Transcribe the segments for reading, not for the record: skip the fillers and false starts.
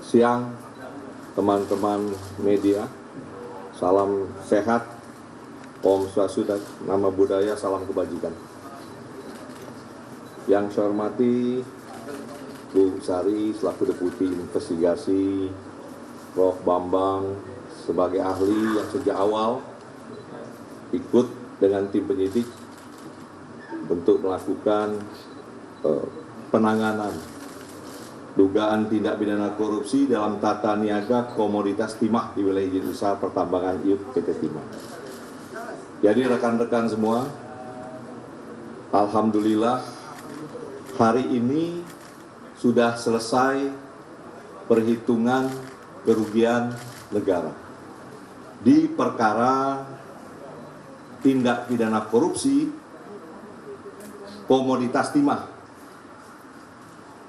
siang teman-teman media, salam sehat, Om Swastiastu, nama budaya, salam kebajikan. Yang saya hormati Bu Sari selaku Deputi Investigasi, Prof. Bambang sebagai ahli yang sejak awal ikut dengan tim penyidik untuk melakukan penanganan dugaan tindak pidana korupsi dalam tata niaga komoditas timah di wilayah izin usaha pertambangan IUP PT Timah. Jadi rekan-rekan semua, alhamdulillah hari ini sudah selesai perhitungan kerugian negara di perkara tindak pidana korupsi komoditas timah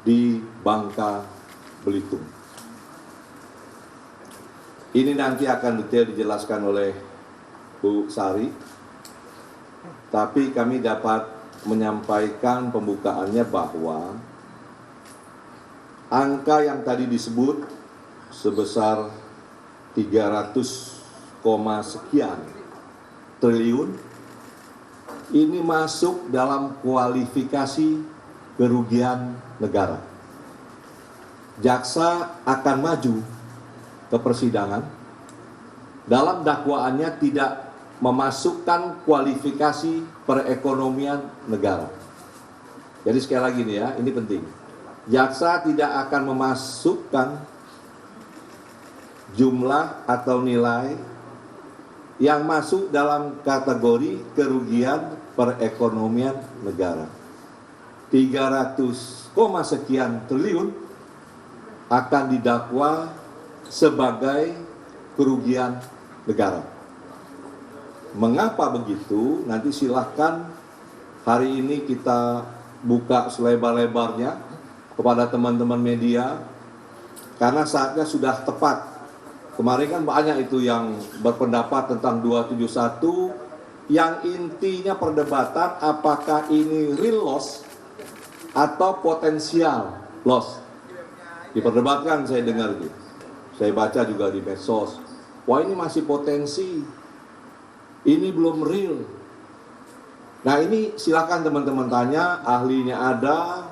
di Bangka Belitung. Ini nanti akan detail dijelaskan oleh Bu Sari, tapi kami dapat menyampaikan pembukaannya bahwa angka yang tadi disebut sebesar 300, sekian triliun ini masuk dalam kualifikasi kerugian negara. Jaksa akan maju ke persidangan, dalam dakwaannya tidak memasukkan kualifikasi perekonomian negara. Jadi sekali lagi nih ya, ini penting. Jaksa tidak akan memasukkan jumlah atau nilai yang masuk dalam kategori kerugian perekonomian negara. 300, sekian triliun akan didakwa sebagai kerugian negara. Mengapa begitu? Nanti silahkan hari ini kita buka selebar-lebarnya kepada teman-teman media, karena saatnya sudah tepat. Kemarin kan banyak itu yang berpendapat tentang 271, yang intinya perdebatan apakah ini real loss atau potensial loss. Diperdebatkan, saya dengar gitu. Saya baca juga di medsos. Wah, ini masih potensi. Ini belum real. Nah, ini silakan teman-teman tanya, ahlinya ada,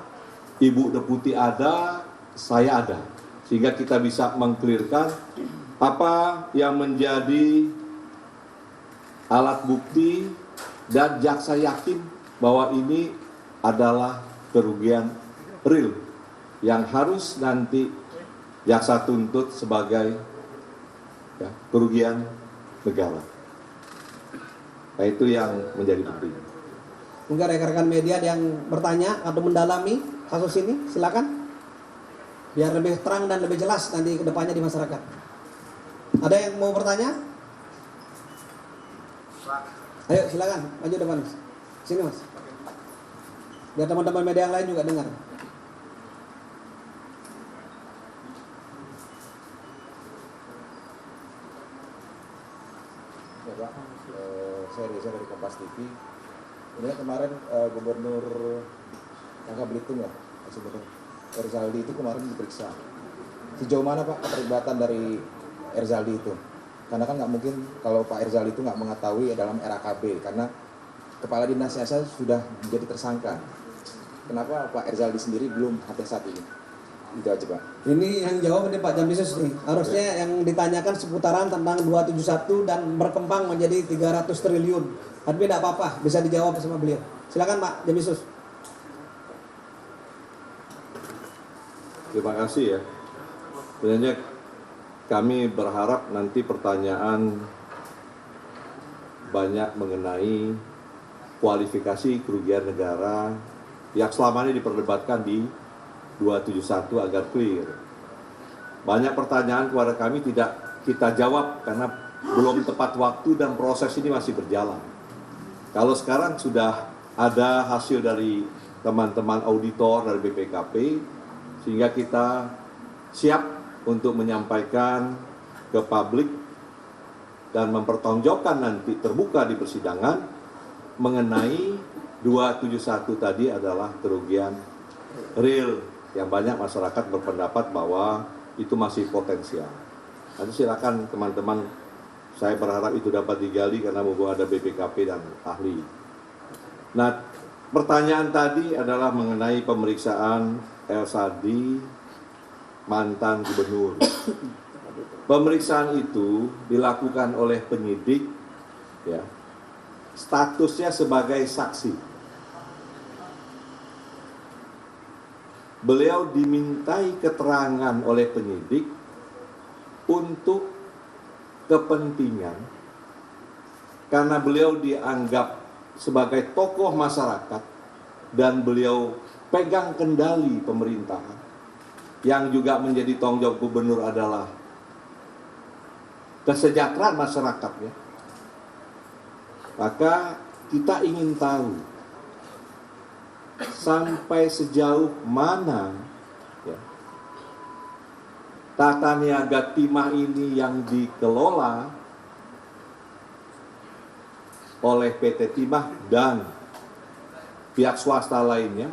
Ibu Deputi ada, saya ada. Sehingga kita bisa mengklirkan apa yang menjadi alat bukti dan jaksa yakin bahwa ini adalah kerugian real yang harus nanti jaksa tuntut sebagai kerugian negara. Nah, itu yang menjadi penting. Mungkin rekan-rekan media yang bertanya atau mendalami kasus ini, silakan. Biar lebih terang dan lebih jelas nanti ke depannya di masyarakat. Ada yang mau bertanya? Ayo silakan, maju depan. Sini Mas. Biar teman-teman media yang lain juga dengar. Ya Pak, saya Reza dari Kompas TV. Ini kan kemarin Gubernur Bangka Belitung ya, Gubernur Erzaldi itu kemarin diperiksa. Sejauh mana Pak keterlibatan dari Erzaldi itu? Karena kan nggak mungkin kalau Pak Erzaldi itu nggak mengetahui dalam RAKB, karena Kepala Dinas saya sudah menjadi tersangka. Kenapa Pak Erzaldi sendiri belum sampai saat ini? Itu aja Pak. Ini yang jawab ini Pak Jampisus nih. Harusnya yang ditanyakan seputaran tentang 271 dan berkembang menjadi 300 triliun. Tapi tidak apa-apa, bisa dijawab sama beliau. Silakan Pak Jampisus. Terima kasih ya. Sebenarnya kami berharap nanti pertanyaan banyak mengenai kualifikasi kerugian negara yang selama ini diperdebatkan di 271 agar clear. Banyak pertanyaan kepada kami tidak kita jawab karena belum tepat waktu dan proses ini masih berjalan. Kalau sekarang sudah ada hasil dari teman-teman auditor dari BPKP, sehingga kita siap untuk menyampaikan ke publik dan mempertanggungjawabkan nanti terbuka di persidangan mengenai 271 tadi adalah kerugian real yang banyak masyarakat berpendapat bahwa itu masih potensial. Nanti silakan teman-teman, saya berharap itu dapat digali karena mau ada BPKP dan ahli. Nah, pertanyaan tadi adalah mengenai pemeriksaan El Sadi, mantan gubernur. Pemeriksaan itu dilakukan oleh penyidik, ya, statusnya sebagai saksi. Beliau dimintai keterangan oleh penyidik untuk kepentingan karena beliau dianggap sebagai tokoh masyarakat dan beliau pegang kendali pemerintahan yang juga menjadi tanggung jawab gubernur adalah kesejahteraan masyarakatnya. Maka kita ingin tahu sampai sejauh mana ya, tata niaga timah ini yang dikelola oleh PT Timah dan pihak swasta lainnya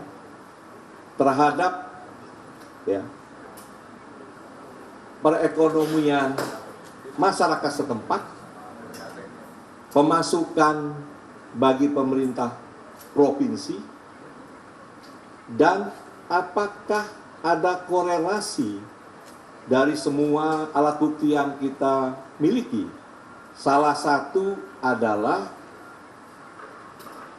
terhadap ya, perekonomian masyarakat setempat, pemasukan bagi pemerintah provinsi, dan apakah ada korelasi dari semua alat bukti yang kita miliki. Salah satu adalah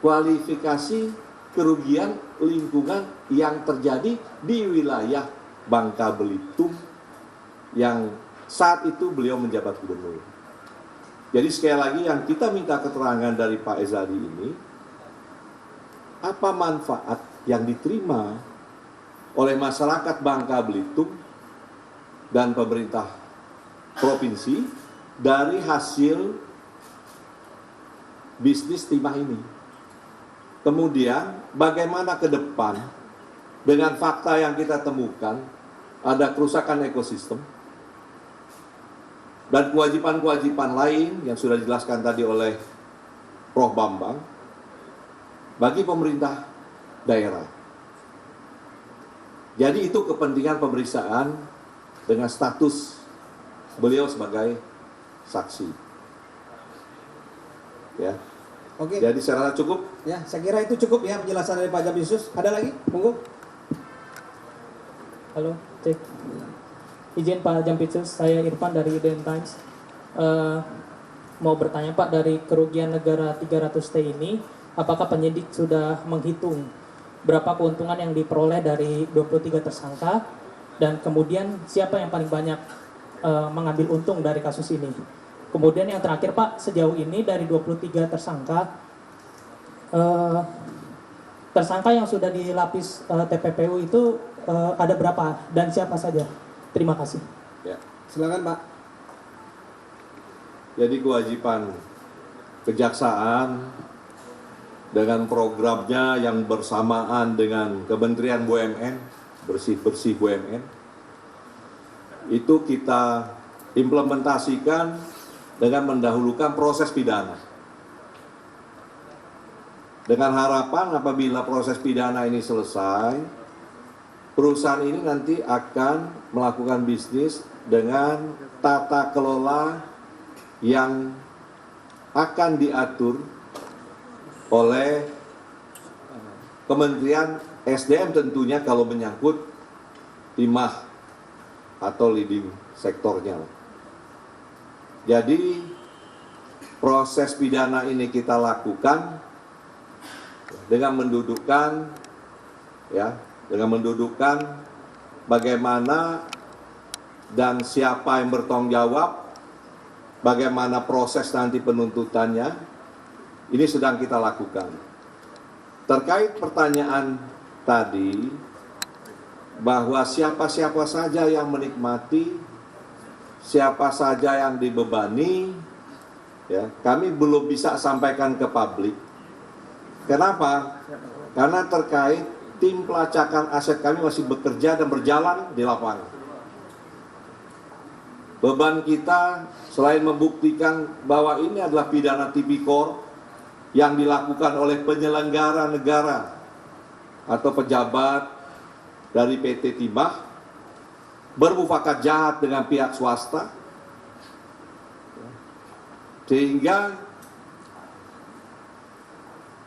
kualifikasi kerugian lingkungan yang terjadi di wilayah Bangka Belitung yang saat itu beliau menjabat gubernur. Jadi sekali lagi yang kita minta keterangan dari Pak Ezadi ini, apa manfaat yang diterima oleh masyarakat Bangka Belitung dan pemerintah provinsi dari hasil bisnis timah ini. Kemudian bagaimana ke depan dengan fakta yang kita temukan ada kerusakan ekosistem dan kewajiban-kewajiban lain yang sudah dijelaskan tadi oleh Prof. Bambang bagi pemerintah daerah. Jadi itu kepentingan pemeriksaan dengan status beliau sebagai saksi. Ya. Oke. Jadi saya rasa cukup. Ya, saya kira itu cukup ya penjelasan dari Pak Jampitsus. Ada lagi? Monggo. Halo, cek. Izin Pak Jampitsus, saya Irfan dari IDN Times. Mau bertanya Pak, dari kerugian negara 300T ini, apakah penyidik sudah menghitung berapa keuntungan yang diperoleh dari 23 tersangka, dan kemudian siapa yang paling banyak mengambil untung dari kasus ini? Kemudian yang terakhir Pak, sejauh ini dari 23 tersangka, tersangka yang sudah dilapis TPPU itu ada berapa dan siapa saja? Terima kasih. Ya. Silakan Pak. Jadi kewajiban kejaksaan dengan programnya yang bersamaan dengan Kementerian BUMN, bersih-bersih BUMN, itu kita implementasikan dengan mendahulukan proses pidana. Dengan harapan apabila proses pidana ini selesai, perusahaan ini nanti akan melakukan bisnis dengan tata kelola yang akan diatur oleh Kementerian SDM tentunya kalau menyangkut timah atau leading sektornya. Jadi proses pidana ini kita lakukan dengan mendudukkan bagaimana dan siapa yang bertanggung jawab, bagaimana proses nanti penuntutannya, ini sedang kita lakukan. Terkait pertanyaan tadi, bahwa siapa-siapa saja yang menikmati, siapa saja yang dibebani, ya, kami belum bisa sampaikan ke publik. Kenapa? Karena terkait tim pelacakan aset kami masih bekerja dan berjalan di lapangan. Beban kita selain membuktikan bahwa ini adalah pidana tipikor yang dilakukan oleh penyelenggara negara atau pejabat dari PT Timah, bermufakat jahat dengan pihak swasta, sehingga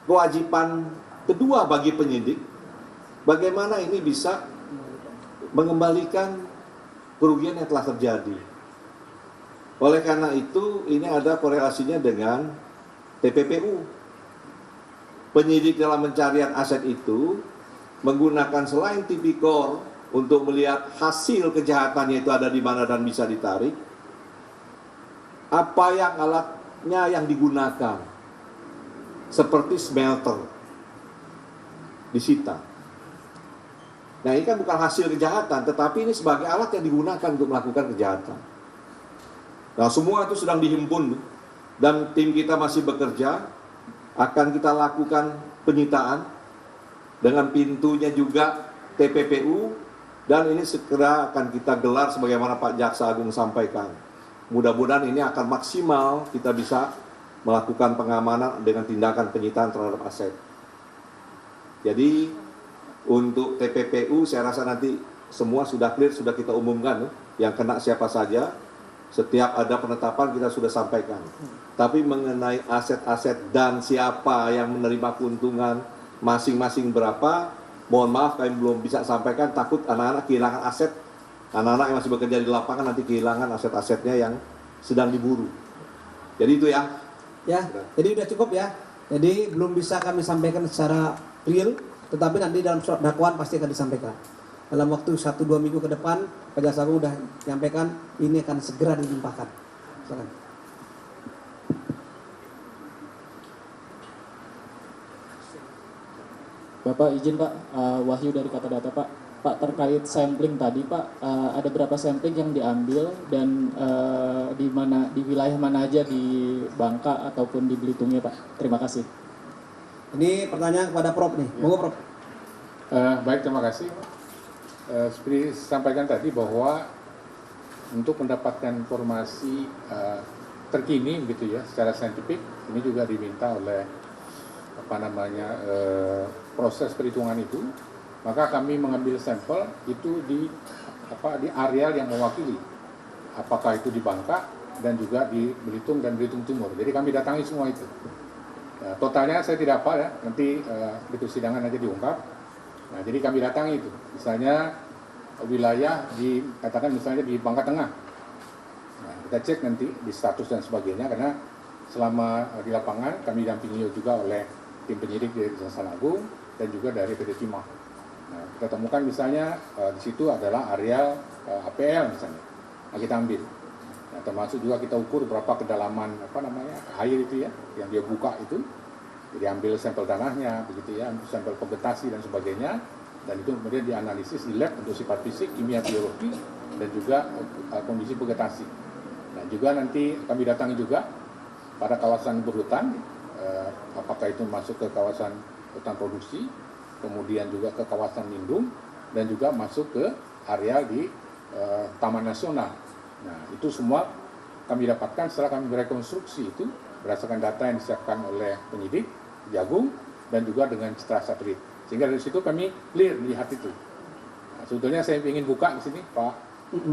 kewajiban kedua bagi penyidik, bagaimana ini bisa mengembalikan kerugian yang telah terjadi. Oleh karena itu, ini ada korelasinya dengan TPPU. Penyidik dalam pencarian aset itu menggunakan selain tipikor untuk melihat hasil kejahatannya itu ada di mana dan bisa ditarik, apa yang alatnya yang digunakan, seperti smelter, disita. Nah, ini kan bukan hasil kejahatan, tetapi ini sebagai alat yang digunakan untuk melakukan kejahatan. Nah, semua itu sedang dihimpun dan tim kita masih bekerja. Akan kita lakukan penyitaan dengan pintunya juga TPPU, dan ini segera akan kita gelar sebagaimana Pak Jaksa Agung sampaikan. Mudah-mudahan ini akan maksimal kita bisa melakukan pengamanan dengan tindakan penyitaan terhadap aset. Jadi untuk TPPU saya rasa nanti semua sudah clear, sudah kita umumkan yang kena siapa saja. Setiap ada penetapan kita sudah sampaikan. Tapi mengenai aset-aset dan siapa yang menerima keuntungan masing-masing berapa, mohon maaf kami belum bisa sampaikan, takut anak-anak kehilangan aset. Anak-anak yang masih bekerja di lapangan nanti kehilangan aset-asetnya yang sedang diburu. Jadi itu ya. Ya, jadi udah cukup ya. Jadi belum bisa kami sampaikan secara real, tetapi nanti dalam surat dakwaan pasti akan disampaikan. Dalam waktu 1-2 minggu ke depan, Pak Jaksa Agung sudah menyampaikan ini akan segera dilimpahkan. Silakan. Bapak izin Pak, Wahyu dari Kata Data Pak. Pak, terkait sampling tadi Pak, ada berapa sampling yang diambil dan di wilayah mana aja di Bangka ataupun di Belitungnya Pak? Terima kasih. Ini pertanyaan kepada Prof nih. Monggo Prof. Baik, terima kasih. Seperti sampaikan tadi bahwa untuk mendapatkan informasi terkini begitu ya secara saintifik, ini juga diminta oleh proses perhitungan itu, maka kami mengambil sampel itu di areal yang mewakili, apakah itu di Bangka dan juga di Belitung dan Belitung Timur. Jadi kami datangi semua itu. Totalnya saya tidak hafal ya, nanti di persidangan aja diungkap. Nah, jadi kami datangi itu, misalnya wilayah katakan misalnya di Bangka Tengah. Nah, kita cek nanti di status dan sebagainya, karena selama di lapangan kami dampingi juga oleh tim penyidik dari Kejaksaan Agung dan juga dari PD Timah. Nah, kita temukan misalnya di situ adalah area APL misalnya. Nah, kita ambil. Nah, termasuk juga kita ukur berapa kedalaman air itu ya, yang dia buka itu. Jadi ambil sampel tanahnya, begitu ya, sampel vegetasi dan sebagainya, dan itu kemudian dianalisis di lab untuk sifat fisik, kimia, biologi, dan juga kondisi vegetasi. Nah, juga nanti kami datangi juga pada kawasan berhutan, apakah itu masuk ke kawasan hutan produksi, kemudian juga ke kawasan lindung, dan juga masuk ke area di Taman Nasional. Nah, itu semua kami dapatkan setelah kami merekonstruksi itu berdasarkan data yang disiapkan oleh penyidik Jagung dan juga dengan citra satelit, sehingga dari situ kami clear melihat itu. Nah, sebetulnya saya ingin buka di sini Pak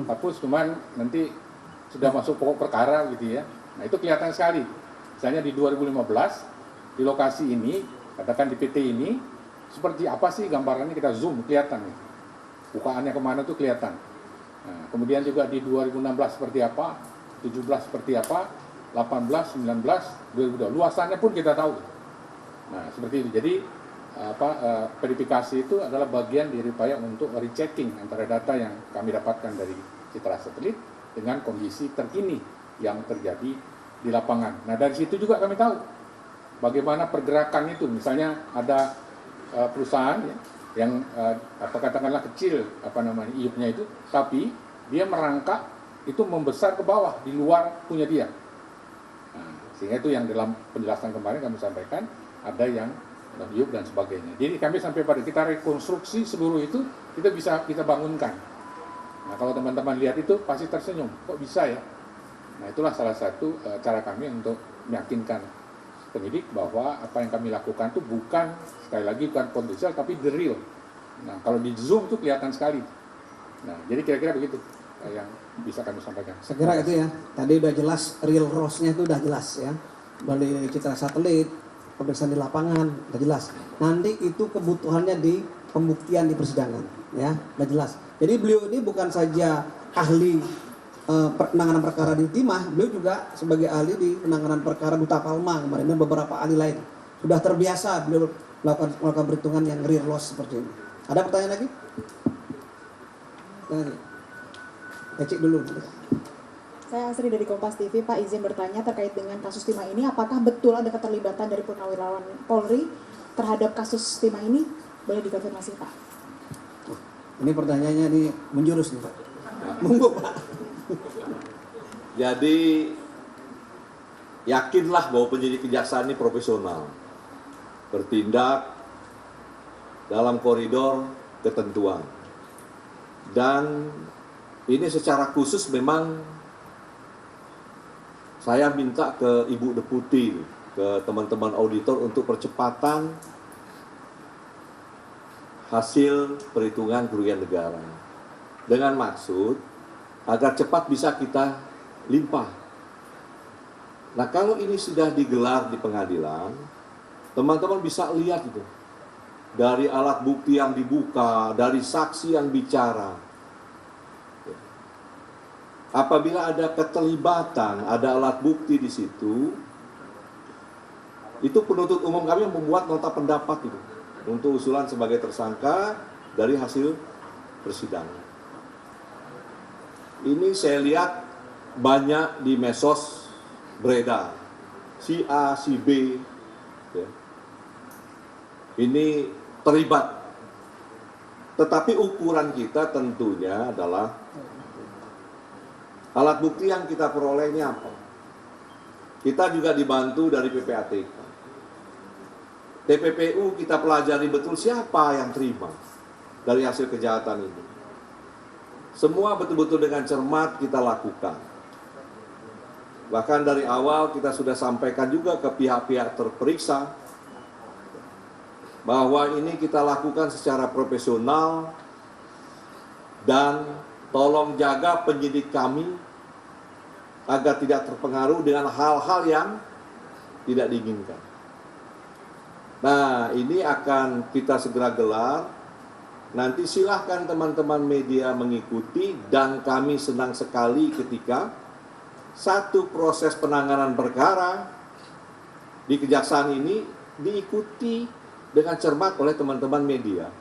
Kapus, cuman nanti sudah masuk pokok perkara gitu ya. Nah, itu kelihatan sekali. Misalnya di 2015 di lokasi ini, katakan di PT ini, seperti apa sih gambarannya, kita zoom kelihatan nih. Bukaannya kemana tuh kelihatan. Nah, kemudian juga di 2016 seperti apa, 17 seperti apa, 18, 19, 2022 luasannya pun kita tahu. Nah, seperti itu. Jadi verifikasi itu adalah bagian dari upaya untuk rechecking antara data yang kami dapatkan dari citra satelit dengan kondisi terkini yang terjadi di lapangan. Nah, dari situ juga kami tahu bagaimana pergerakan itu. Misalnya ada perusahaan ya, yang katakanlah kecil iupnya itu, tapi dia merangkak itu membesar ke bawah di luar punya dia. Nah, sehingga itu yang dalam penjelasan kemarin kami sampaikan, ada yang iup dan sebagainya. Jadi kami sampai pada kita rekonstruksi seluruh itu, kita bangunkan. Nah, kalau teman-teman lihat itu pasti tersenyum, kok bisa ya? Nah, itulah salah satu cara kami untuk meyakinkan penyidik bahwa apa yang kami lakukan itu bukan, sekali lagi bukan potensial, tapi the real. Nah, kalau di zoom itu kelihatan sekali. Nah, jadi kira-kira begitu yang bisa kami sampaikan. Saya kira itu ya. Tadi udah jelas real loss-nya itu udah jelas ya. Dari citra satelit, pemeriksaan di lapangan udah jelas. Nanti itu kebutuhannya di pembuktian di persidangan ya, udah jelas. Jadi beliau ini bukan saja ahli penanganan perkara di timah, beliau juga sebagai ahli di penanganan perkara Duta Palma kemarin dan beberapa ahli lain. Sudah terbiasa beliau melakukan perhitungan yang real loss seperti ini. Ada pertanyaan lagi? Cek dulu. Saya Asri dari Kompas TV, Pak izin bertanya terkait dengan kasus timah ini, apakah betul ada keterlibatan dari purnawirawan Polri terhadap kasus timah ini? Boleh dikonfirmasi Pak? Ini pertanyaannya ini menjurus nih Pak. Monggo Pak. Jadi yakinlah bahwa penyidik kejaksaan ini profesional, bertindak dalam koridor ketentuan. Dan ini secara khusus memang saya minta ke Ibu Deputi, ke teman-teman auditor untuk percepatan hasil perhitungan kerugian negara. Dengan maksud agar cepat bisa kita limpah. Nah, kalau ini sudah digelar di pengadilan, teman-teman bisa lihat itu. Dari alat bukti yang dibuka, dari saksi yang bicara. Apabila ada keterlibatan, ada alat bukti di situ, itu penuntut umum kami yang membuat nota pendapat itu untuk usulan sebagai tersangka dari hasil persidangan. Ini saya lihat banyak di medsos beredar, si A, si B, ya. Ini terlibat. Tetapi ukuran kita tentunya adalah alat bukti yang kita peroleh ini apa. Kita juga dibantu dari PPATK. TPPU kita pelajari betul siapa yang terima dari hasil kejahatan ini. Semua betul-betul dengan cermat kita lakukan. Bahkan dari awal kita sudah sampaikan juga ke pihak-pihak terperiksa bahwa ini kita lakukan secara profesional dan tolong jaga penyidik kami agar tidak terpengaruh dengan hal-hal yang tidak diinginkan. Nah, ini akan kita segera gelar. Nanti silahkan teman-teman media mengikuti dan kami senang sekali ketika satu proses penanganan perkara di kejaksaan ini diikuti dengan cermat oleh teman-teman media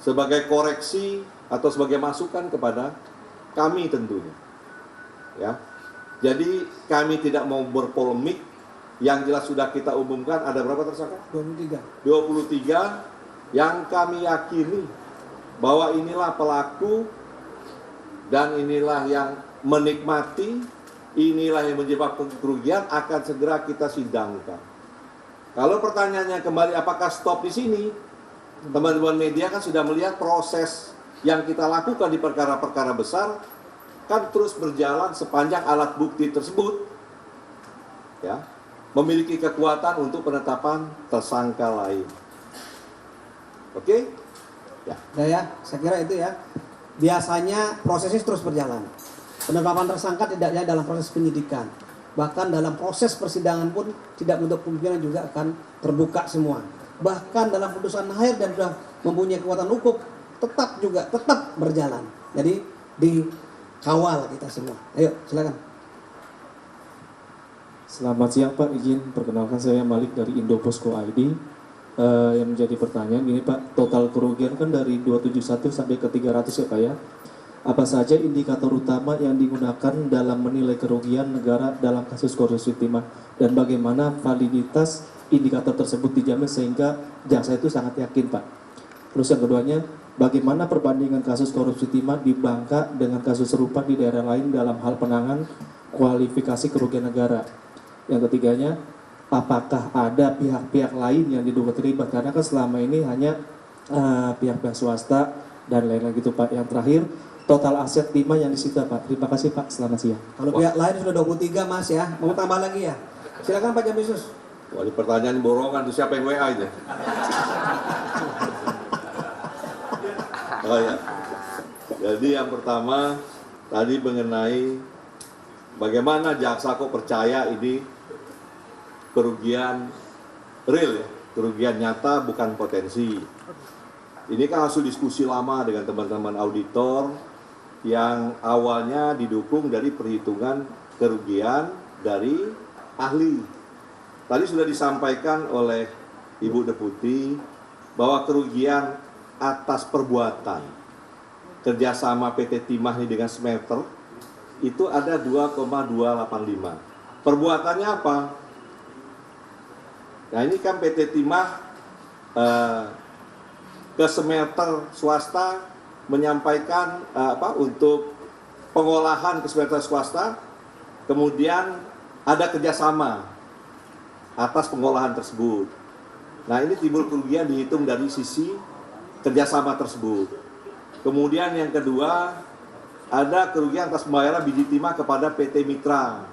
sebagai koreksi atau sebagai masukan kepada kami tentunya. Ya. Jadi kami tidak mau berpolemik, yang jelas sudah kita umumkan ada berapa tersangka? 23 yang kami yakini bahwa inilah pelaku dan inilah yang menikmati, inilah yang menyebabkan kerugian akan segera kita sidangkan. Kalau pertanyaannya kembali apakah stop di sini? Teman-teman media kan sudah melihat proses yang kita lakukan di perkara-perkara besar kan terus berjalan sepanjang alat bukti tersebut ya memiliki kekuatan untuk penetapan tersangka lain. Oke? Ya. Ya, saya kira itu ya. Biasanya prosesnya terus berjalan. Penetapan tersangka tidak hanya dalam proses penyidikan, bahkan dalam proses persidangan pun tidak menutup kemungkinan juga akan terbuka semua. Bahkan dalam putusan akhir dan sudah mempunyai kekuatan hukum tetap berjalan. Jadi dikawal kita semua. Ayo, silakan. Selamat siang Pak, izin perkenalkan saya Malik dari Indoposko ID. Yang menjadi pertanyaan gini Pak, total kerugian kan dari 271 sampai ke 300 ya Pak ya. Apa saja indikator utama yang digunakan dalam menilai kerugian negara dalam kasus korupsi timah dan bagaimana validitas indikator tersebut dijamin sehingga jaksa itu sangat yakin Pak. Terus yang keduanya, bagaimana perbandingan kasus korupsi timah di Bangka dengan kasus serupa di daerah lain dalam hal penanganan kualifikasi kerugian negara. Yang ketiganya, apakah ada pihak-pihak lain yang diduga terlibat? Karena kan selama ini hanya pihak-pihak swasta dan lain-lain gitu Pak. Yang terakhir, total aset timah yang disita Pak. Terima kasih Pak, selamat siang. Kalau pihak lain sudah 23 Mas ya, mau tambah lagi ya? Silakan Pak Jampisus. Wah, ini pertanyaan borongan tuh siapa yang WA itu? Oh ya. Jadi yang pertama tadi mengenai bagaimana jaksa kok percaya ini kerugian real ya, kerugian nyata bukan potensi. Ini kan hasil diskusi lama dengan teman-teman auditor yang awalnya didukung dari perhitungan kerugian dari ahli. Tadi sudah disampaikan oleh Ibu Deputi bahwa kerugian atas perbuatan kerjasama PT Timah ini dengan smelter itu ada 2,285. Perbuatannya apa? Nah ini kan PT Timah ke smelter swasta menyampaikan untuk pengolahan ke smelter swasta, kemudian ada kerjasama atas pengolahan tersebut. Nah ini timbul kerugian dihitung dari sisi kerjasama tersebut. Kemudian yang kedua, ada kerugian atas pembayaran biji timah kepada PT Mitra.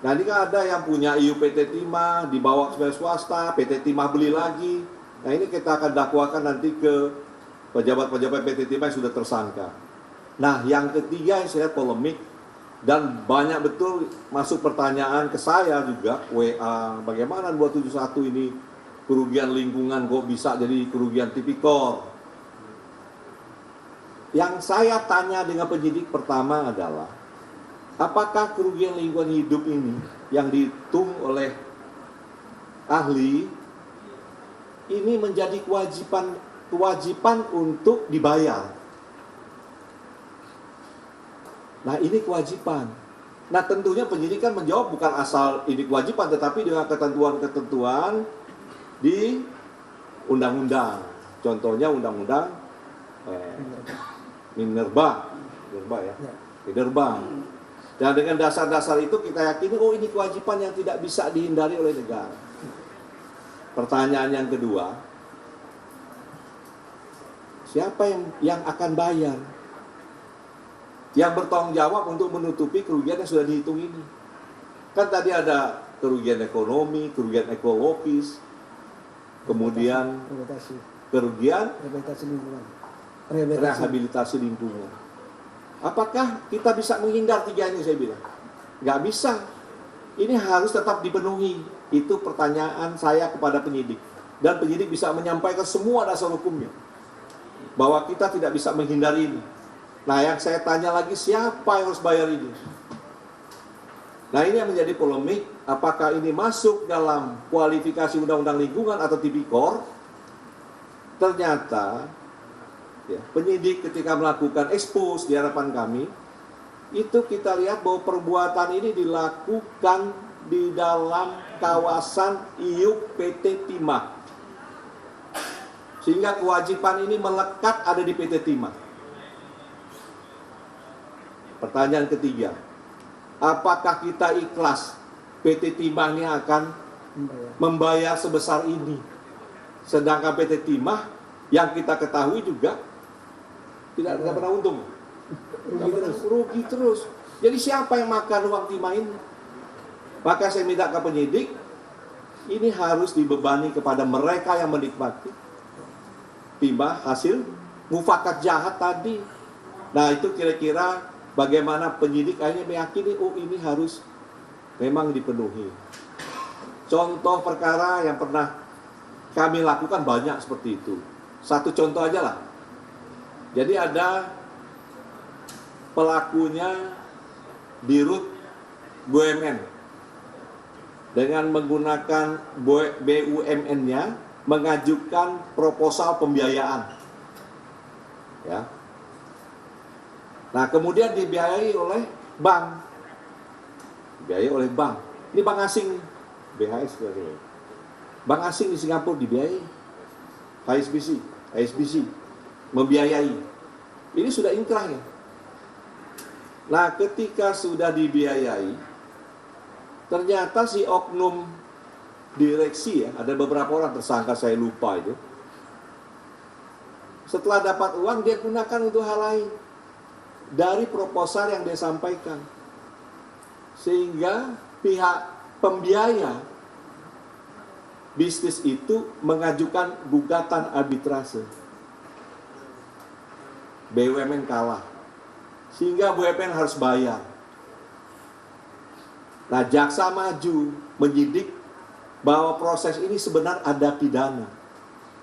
Nah ini kan ada yang punya IU PT Timah, dibawa ke swasta, PT Timah beli lagi. Nah ini kita akan dakwakan nanti ke pejabat-pejabat PT Timah yang sudah tersangka. Nah yang ketiga yang saya lihat polemik, dan banyak betul masuk pertanyaan ke saya juga, WA, bagaimana 271 ini kerugian lingkungan kok bisa jadi kerugian tipikor. Yang saya tanya dengan penyidik pertama adalah, apakah kerugian lingkungan hidup ini yang dihitung oleh ahli ini menjadi kewajiban untuk dibayar? Nah ini kewajiban. Nah tentunya penyidik kan menjawab bukan asal ini kewajiban, tetapi dengan ketentuan-ketentuan di undang-undang. Contohnya undang-undang Minerba ya, Minerba. Dan dengan dasar-dasar itu kita yakini, oh ini kewajiban yang tidak bisa dihindari oleh negara. Pertanyaan yang kedua, siapa yang akan bayar? Yang bertanggung jawab untuk menutupi kerugian yang sudah dihitung ini. Kan tadi ada kerugian ekonomi, kerugian ekologis, kemudian kerugian rehabilitasi lingkungan. Apakah kita bisa menghindar tiga ini? Saya bilang nggak bisa. Ini harus tetap dipenuhi. Itu pertanyaan saya kepada penyidik, dan penyidik bisa menyampaikan semua dasar hukumnya bahwa kita tidak bisa menghindari ini. Nah yang saya tanya lagi, siapa yang harus bayar ini? Nah ini yang menjadi polemik, apakah ini masuk dalam kualifikasi undang-undang lingkungan atau tipikor? Ternyata ya, penyidik ketika melakukan ekspos di hadapan kami, itu kita lihat bahwa perbuatan ini dilakukan di dalam kawasan IUP PT Timah. Sehingga kewajiban ini melekat ada di PT Timah. Pertanyaan ketiga, apakah kita ikhlas PT Timah ini akan membayar sebesar ini? Sedangkan PT Timah yang kita ketahui juga tidak pernah untung, rugi terus. Jadi siapa yang makan uang timah ini? Maka saya minta ke penyidik, ini harus dibebani kepada mereka yang menikmati timah hasil mufakat jahat tadi. Nah itu kira-kira bagaimana penyidik akhirnya meyakini, oh ini harus memang dipenuhi. Contoh perkara yang pernah kami lakukan banyak seperti itu. Satu contoh aja lah. Jadi ada pelakunya Dirut BUMN dengan menggunakan BUMN-nya mengajukan proposal pembiayaan. Ya. Nah, kemudian dibiayai oleh bank. Dibiayai oleh bank. Ini bank asing, BHS. Bank asing di Singapura dibiayai. HSBC membiayai. Ini sudah inkrah ya. Nah, ketika sudah dibiayai, ternyata si oknum direksi ya, ada beberapa orang tersangka, saya lupa itu. Setelah dapat uang, dia gunakan untuk hal lain dari proposal yang dia sampaikan. Sehingga pihak pembiaya bisnis itu mengajukan gugatan arbitrase. BUMN kalah. Sehingga BUMN harus bayar. Nah, jaksa maju menyidik bahwa proses ini sebenarnya ada pidana.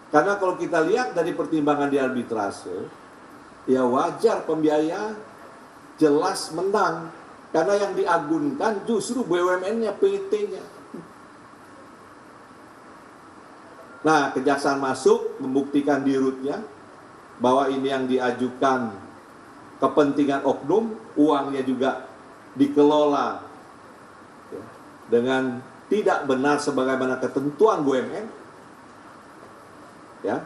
Karena kalau kita lihat dari pertimbangan di arbitrase, ya wajar pembiaya jelas menang. Karena yang diagunkan justru BUMN-nya, PT-nya. Nah, kejaksaan masuk membuktikan di rootnya bahwa ini yang diajukan kepentingan oknum, uangnya juga dikelola dengan tidak benar sebagaimana ketentuan BUMN, ya,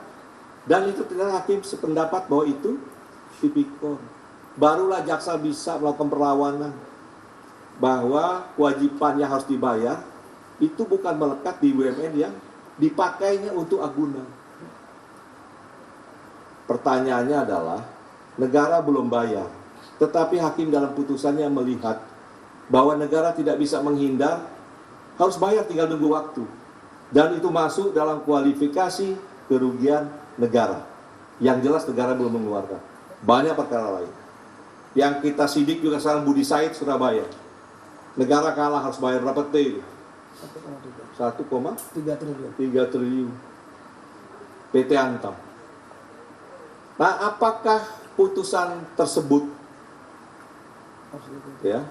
dan itu ternyata hakim sependapat bahwa itu tipikor. Barulah jaksa bisa melakukan perlawanan bahwa kewajiban yang harus dibayar itu bukan melekat di BUMN yang dipakainya untuk agunan. Pertanyaannya adalah negara belum bayar, tetapi hakim dalam putusannya melihat bahwa negara tidak bisa menghindar, harus bayar, tinggal nunggu waktu. Dan itu masuk dalam kualifikasi kerugian negara. Yang jelas negara belum mengeluarkan. Banyak perkara lain. Yang kita sidik juga sekarang Budi Said Surabaya. Negara kalah harus bayar berapa T? 1,3 triliun. PT Antam. Nah, apakah putusan tersebut ya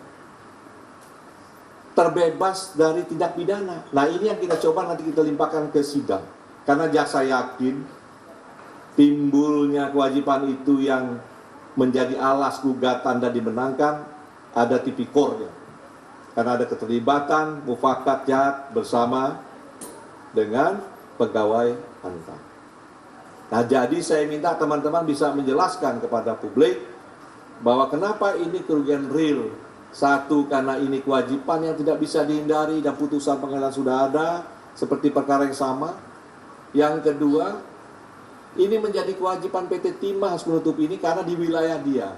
terbebas dari tindak pidana? Nah, ini yang kita coba nanti kita limpahkan ke sidang. Karena jaksa yakin timbulnya kewajiban itu yang menjadi alas gugatan dan dimenangkan ada tipikornya. Karena ada keterlibatan mufakat jahat bersama dengan pegawai Antam. Nah, jadi saya minta teman-teman bisa menjelaskan kepada publik bahwa kenapa ini kerugian real. Satu, karena ini kewajiban yang tidak bisa dihindari dan putusan pengadilan sudah ada seperti perkara yang sama. Yang kedua, ini menjadi kewajiban PT Timah harus menutup ini karena di wilayah dia.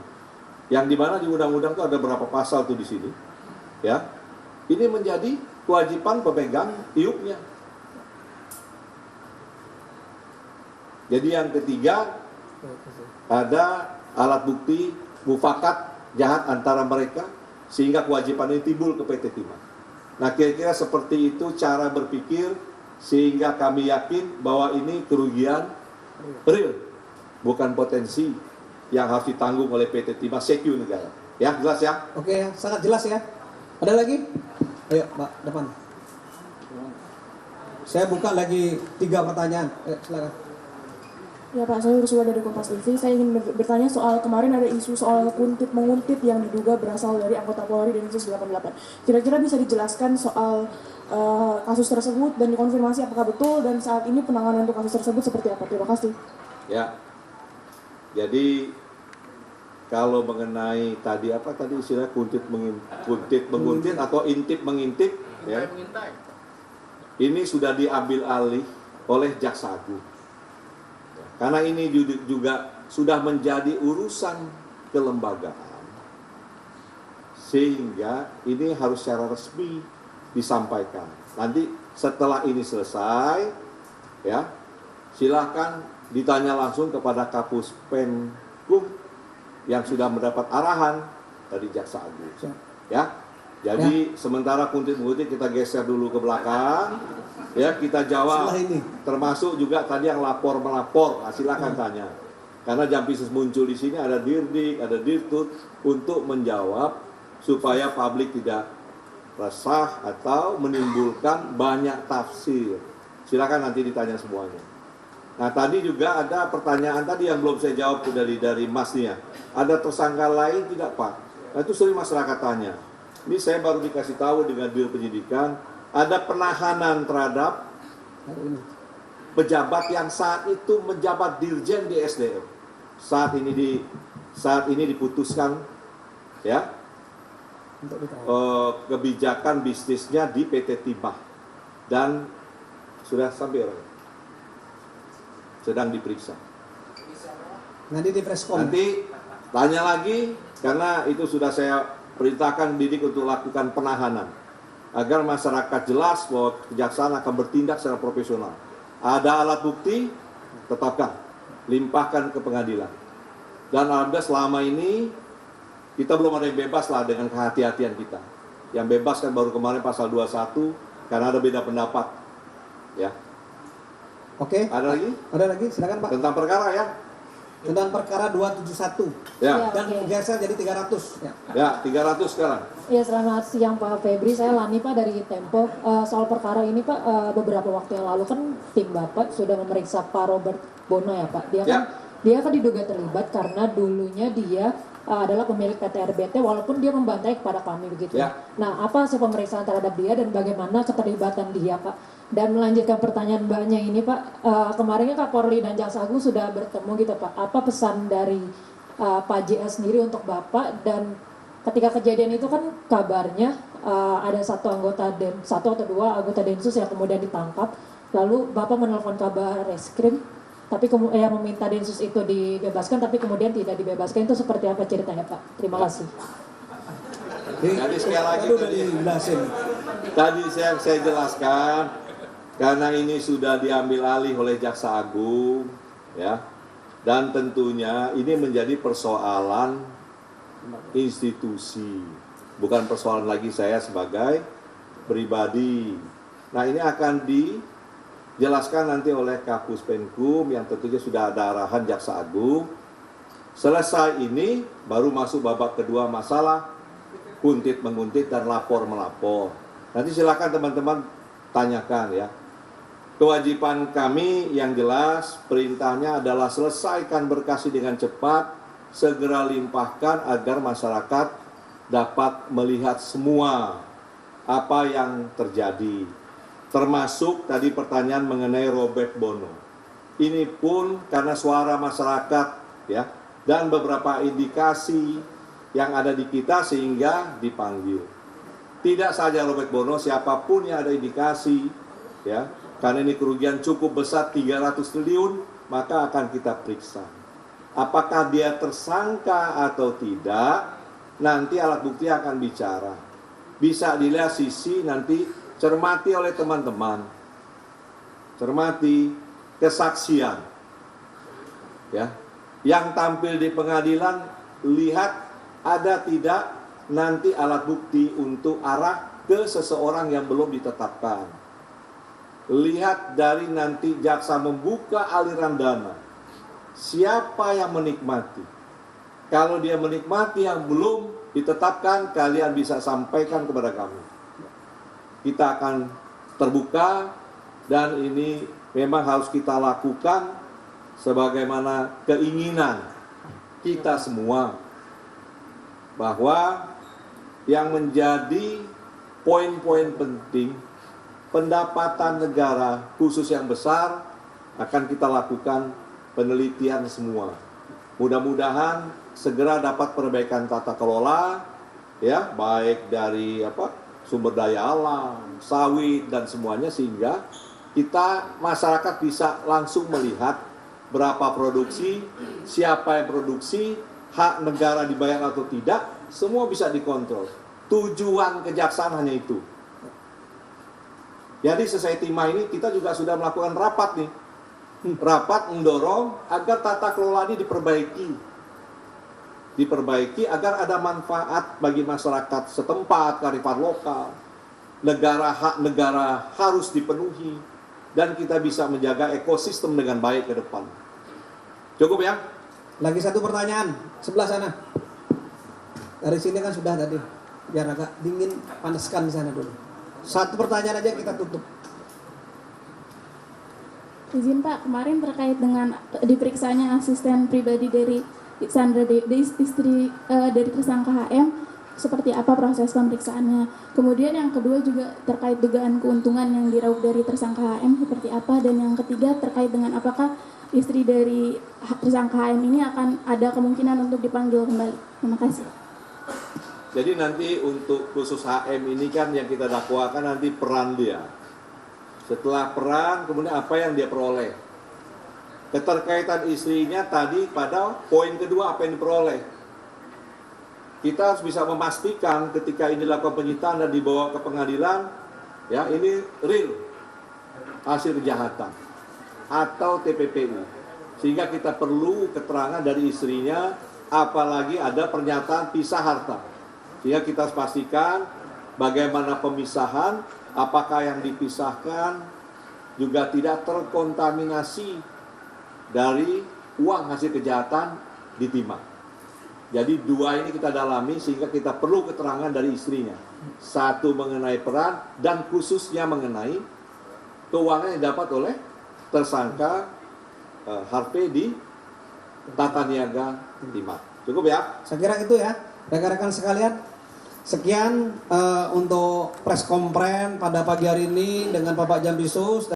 Yang dimana di undang-undang itu ada berapa pasal tuh di sini. Ya, ini menjadi kewajiban pemegang iupnya. Jadi yang ketiga, ada alat bukti mufakat jahat antara mereka sehingga kewajiban ini timbul ke PT Timah. Nah, kira-kira seperti itu cara berpikir sehingga kami yakin bahwa ini kerugian real, bukan potensi yang harus ditanggung oleh PT Timah secu negara. Ya, jelas ya? Oke, sangat jelas ya. Ada lagi? Ayo, Pak, depan. Saya buka lagi 3 pertanyaan. Silakan. Ya Pak, saya Ursula dari Kompas TV. Saya ingin bertanya soal kemarin ada isu soal kuntit-menguntit yang diduga berasal dari anggota Polri Densus 88. Kira-kira bisa dijelaskan soal kasus tersebut dan dikonfirmasi apakah betul dan saat ini penanganan untuk kasus tersebut seperti apa? Terima kasih. Ya, jadi kalau mengenai tadi apa tadi istilah kuntit menguntit atau intip mengintip, ya, ini sudah diambil alih oleh Jaksa Agung. Karena ini juga sudah menjadi urusan kelembagaan, sehingga ini harus secara resmi disampaikan. Nanti setelah ini selesai, ya, silakan ditanya langsung kepada Kapus Penkum yang sudah mendapat arahan dari Jaksa Agung. Ya, jadi sementara kuntit-menguntit kita geser dulu ke belakang, ya, kita jawab. Termasuk juga tadi yang lapor-melapor, silakan tanya. Karena Jampisus muncul di sini ada Dirdik, ada Dirtut untuk menjawab supaya publik tidak resah atau menimbulkan banyak tafsir. Silakan nanti ditanya semuanya. Nah, tadi juga ada pertanyaan tadi yang belum saya jawab dari Mas nih ya. Ada tersangka lain tidak, Pak? Nah, itu sering masyarakat tanya. Ini saya baru dikasih tahu dengan Dirjen Penyidikan, ada penahanan terhadap pejabat yang saat itu menjabat dirjen di SDM. Saat ini diputuskan, ya, kebijakan bisnisnya di PT Timah dan sudah sampai orang sedang diperiksa. Nanti di preskon. Nanti tanya lagi karena itu sudah saya perintahkan Didik untuk lakukan penahanan agar masyarakat jelas bahwa kejaksaan akan bertindak secara profesional. Ada alat bukti, tetapkan, limpahkan ke pengadilan. Dan alhamdulillah selama ini kita belum ada yang bebas lah dengan kehati-hatian kita. Yang bebas kan baru kemarin pasal 21 karena ada beda pendapat. Ya. Oke. Ada lagi? Ada lagi? Silakan Pak. Tentang perkara ya? Tentang perkara 271 Ya. dan Oke. geser jadi 300. Ya. Ya, 300 sekarang. Ya, selamat siang Pak Febri, saya Lani Pak dari Tempo. Soal perkara ini Pak, beberapa waktu yang lalu kan tim Bapak sudah memeriksa Pak Robert Bono ya Pak. Dia kan diduga terlibat karena dulunya dia adalah pemilik PT RBT walaupun dia membantai kepada kami begitu. Ya. Nah, apa hasil pemeriksaan terhadap dia dan bagaimana keterlibatan dia Pak? Dan melanjutkan pertanyaan Mbaknya ini Pak, kemarinnya Kapolri dan Jaksa Agung sudah bertemu gitu Pak. Apa pesan dari Pak JS sendiri untuk Bapak, dan ketika kejadian itu kan kabarnya ada satu atau dua anggota Densus yang kemudian ditangkap, lalu Bapak menelpon kabar reskrim, tapi meminta Densus itu dibebaskan, tapi kemudian tidak dibebaskan. Itu seperti apa ceritanya Pak? Terima kasih. Jadi sekali lagi Udah dijelasin. tadi saya jelaskan, karena ini sudah diambil alih oleh Jaksa Agung, ya, dan tentunya ini menjadi persoalan institusi, bukan persoalan lagi saya sebagai pribadi. Nah, ini akan dijelaskan nanti oleh Kapus Penkum yang tentunya sudah ada arahan Jaksa Agung. Selesai ini baru masuk babak kedua, masalah kuntit menguntit dan lapor melapor. Nanti silakan teman-teman tanyakan ya. Kewajiban kami yang jelas, perintahnya adalah selesaikan berkas dengan cepat, segera limpahkan agar masyarakat dapat melihat semua apa yang terjadi. Termasuk tadi pertanyaan mengenai Robert Bono. Ini pun karena suara masyarakat ya, dan beberapa indikasi yang ada di kita sehingga dipanggil. Tidak saja Robert Bono, siapapun yang ada indikasi ya, karena ini kerugian cukup besar 300 triliun, maka akan kita periksa. Apakah dia tersangka atau tidak, nanti alat bukti akan bicara. Bisa dilihat sisi nanti, cermati oleh teman-teman. Cermati kesaksian. Ya. Yang tampil di pengadilan, lihat ada tidak nanti alat bukti untuk arah ke seseorang yang belum ditetapkan. Lihat dari nanti jaksa membuka aliran dana, siapa yang menikmati. Kalau dia menikmati yang belum ditetapkan, kalian bisa sampaikan kepada kami. Kita akan terbuka, dan ini memang harus kita lakukan sebagaimana keinginan kita semua, bahwa yang menjadi poin-poin penting pendapatan negara khusus yang besar akan kita lakukan penelitian semua. Mudah-mudahan segera dapat perbaikan tata kelola ya, baik dari sumber daya alam, sawit dan semuanya, sehingga kita masyarakat bisa langsung melihat berapa produksi, siapa yang produksi, hak negara dibayar atau tidak, semua bisa dikontrol. Tujuan kejaksaan hanya itu. Jadi selesai timah ini kita juga sudah melakukan rapat nih. Rapat mendorong agar tata kelola ini diperbaiki agar ada manfaat bagi masyarakat setempat, kearifan lokal. Hak negara harus dipenuhi, dan kita bisa menjaga ekosistem dengan baik ke depan. Cukup ya? Lagi satu pertanyaan, sebelah sana. Dari sini kan sudah tadi. Biar agak dingin, panaskan di sana dulu. Satu pertanyaan aja kita tutup. Izin Pak, kemarin terkait dengan diperiksanya asisten pribadi dari Sandra istri dari tersangka HM, seperti apa proses pemeriksaannya. Kemudian yang kedua juga terkait dugaan keuntungan yang diraup dari tersangka HM seperti apa, dan yang ketiga terkait dengan apakah istri dari tersangka HM ini akan ada kemungkinan untuk dipanggil kembali. Terima kasih. Jadi nanti untuk khusus HM ini kan yang kita dakwakan nanti peran dia. Setelah peran, kemudian apa yang dia peroleh. Keterkaitan istrinya tadi pada poin kedua apa yang diperoleh. Kita harus bisa memastikan ketika ini dilakukan penyitaan dan dibawa ke pengadilan, ya ini real hasil kejahatan atau TPPU. Sehingga kita perlu keterangan dari istrinya apalagi ada pernyataan pisah harta. Sehingga kita harus pastikan bagaimana pemisahan, apakah yang dipisahkan juga tidak terkontaminasi dari uang hasil kejahatan ditimang. Jadi dua ini kita dalami sehingga kita perlu keterangan dari istrinya. Satu mengenai peran dan khususnya mengenai keuangan yang didapat oleh tersangka Harvey di tata niaga timah. Cukup ya? Saya kira itu ya, rekan-rekan sekalian. Sekian untuk press conference pada pagi hari ini dengan Bapak Jampisus.